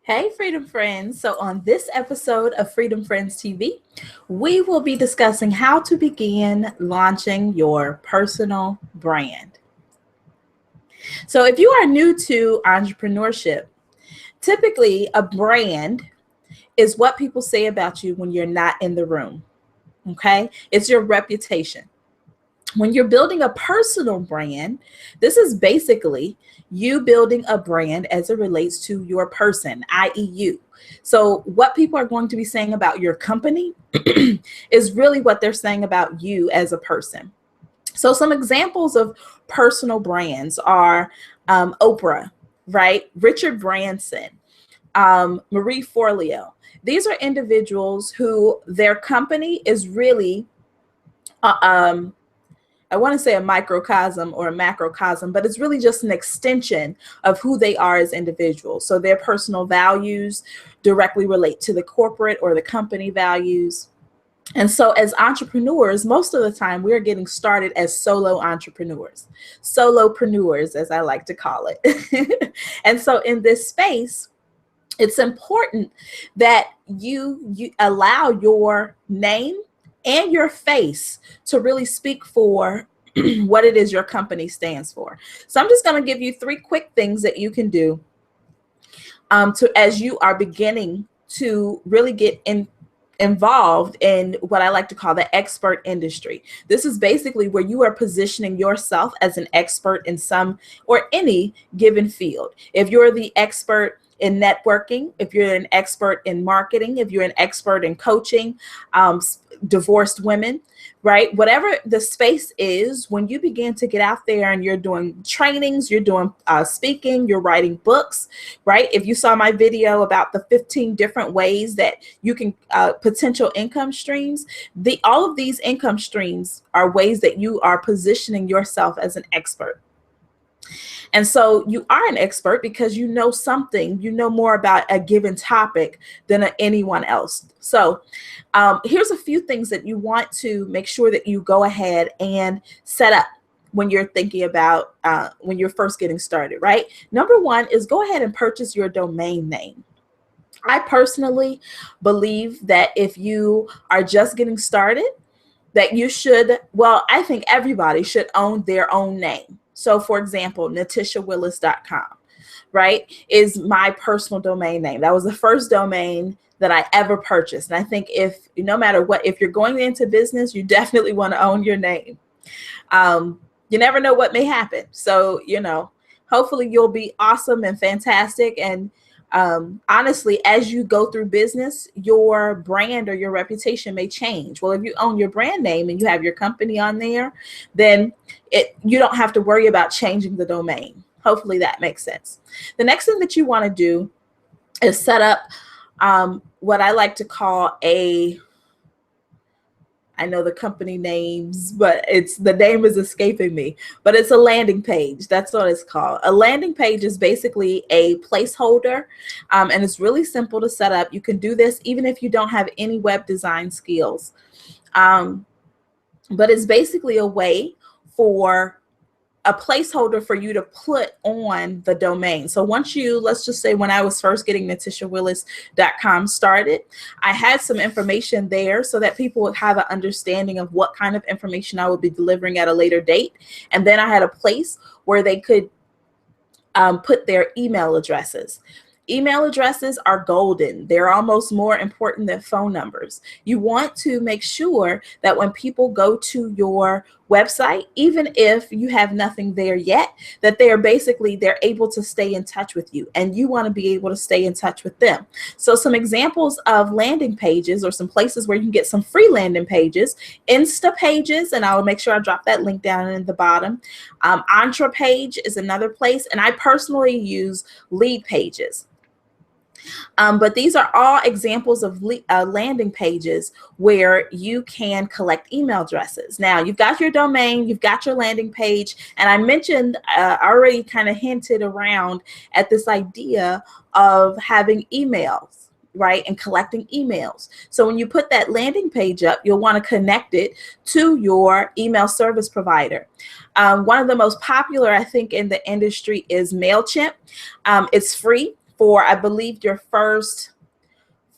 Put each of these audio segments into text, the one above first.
Hey, Freedom Friends. So, on this episode of Freedom Friends TV, we will be discussing how to begin launching your personal brand. So, if you are new to entrepreneurship, typically a brand is what people say about you when you're not in the room. Okay, it's your reputation. When you're building a personal brand, this is basically you building a brand as it relates to your person, i.e., you. So, what people are going to be saying about your company is really what they're saying about you as a person. So, some examples of personal brands are Oprah, right? Richard Branson, Marie Forleo. These are individuals who their company is really uh, um, I want to say a microcosm or a macrocosm, but it's really just an extension of who they are as individuals. So their personal values directly relate to the corporate or the company values. And so, as entrepreneurs, most of the time we're getting started as solo entrepreneurs, solopreneurs, as I like to call it. And so, in this space, it's important that you allow your name and your face to really speak for what it is your company stands for. So I'm just going to give you three quick things that you can do to as you are beginning to really get involved in what I like to call the expert industry. This is basically where you are positioning yourself as an expert in some or any given field. If you're the expert in networking, if you're an expert in marketing, if you're an expert in coaching, divorced women, right? Whatever the space is, when you begin to get out there and you're doing trainings, you're doing speaking, you're writing books, right? If you saw my video about the 15 different ways that you can potential income streams, all of these income streams are ways that you are positioning yourself as an expert. And so you are an expert because you know something, you know more about a given topic than anyone else. So here's a few things that you want to make sure that you go ahead and set up when you're thinking about when you're first getting started, right? Number one is go ahead and purchase your domain name. I personally believe that if you are just getting started, that you should, well, I think everybody should own their own name. So, for example, NatishaWillis.com, right, is my personal domain name. That was the first domain that I ever purchased. And I think if, no matter what, if you're going into business, you definitely want to own your name. You never know what may happen. So, hopefully you'll be awesome and fantastic. And honestly, as you go through business, your brand or your reputation may change. Well, if you own your brand name and you have your company on there, then you don't have to worry about changing the domain. Hopefully that makes sense. The next thing that you want to do is set up what I like to call I know the company names, but the name is escaping me, but it's a landing page. That's what it's called. A landing page is basically a placeholder, and it's really simple to set up. You can do this even if you don't have any web design skills. But it's basically a way for a placeholder for you to put on the domain. So once let's just say when I was first getting NatishaWillis.com started, I had some information there so that people would have an understanding of what kind of information I would be delivering at a later date. And then I had a place where they could put their email addresses. Email addresses are golden. They're almost more important than phone numbers. You want to make sure that when people go to your website, even if you have nothing there yet, that they're able to stay in touch with you, and you want to be able to stay in touch with them. So some examples of landing pages or some places where you can get some free landing pages: Instapages, and I will make sure I drop that link down in the bottom. EntrePage is another place, and I personally use Leadpages. But these are all examples of landing pages where you can collect email addresses. Now, you've got your domain, you've got your landing page, and I mentioned, already kind of hinted around at this idea of having emails, right, and collecting emails. So when you put that landing page up, you'll want to connect it to your email service provider. One of the most popular, I think, in the industry is MailChimp. It's free for, I believe, your first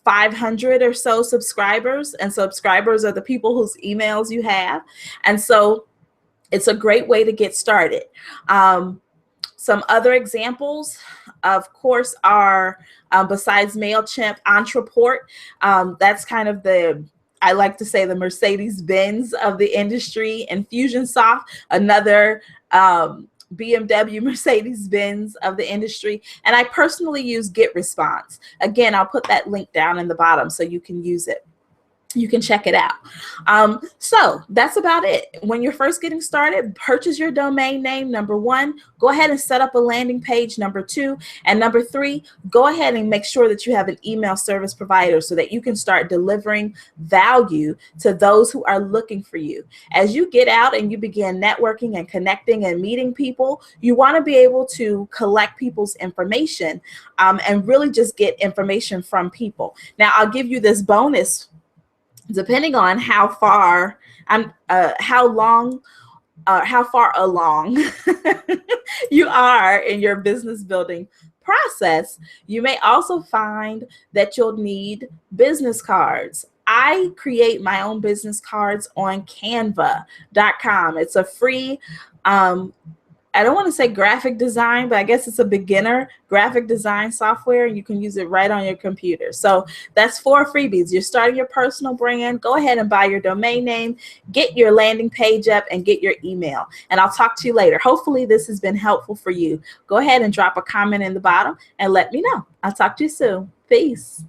500 or so subscribers. And subscribers are the people whose emails you have. And so it's a great way to get started. Some other examples, of course, are besides MailChimp, Entreport. That's kind of I like to say the Mercedes-Benz of the industry, Infusionsoft, another BMW Mercedes-Benz of the industry. And I personally use GetResponse. Again, I'll put that link down in the bottom so you can use it. You can check it out. So that's about it. When you're first getting started, purchase your domain name. Number 1, go ahead and set up a landing page. Number 2, and number 3, go ahead and make sure that you have an email service provider so that you can start delivering value to those who are looking for you. As you get out and you begin networking and connecting and meeting people, you want to be able to collect people's information and really just get information from people. Now, I'll give you this bonus. Depending on how far along you are in your business building process, you may also find that you'll need business cards. I create my own business cards on canva.com. It's a free I don't want to say graphic design, but I guess it's a beginner graphic design software, and you can use it right on your computer. So that's 4 freebies. You're starting your personal brand. Go ahead and buy your domain name, get your landing page up, and get your email. And I'll talk to you later. Hopefully this has been helpful for you. Go ahead and drop a comment in the bottom and let me know. I'll talk to you soon. Peace.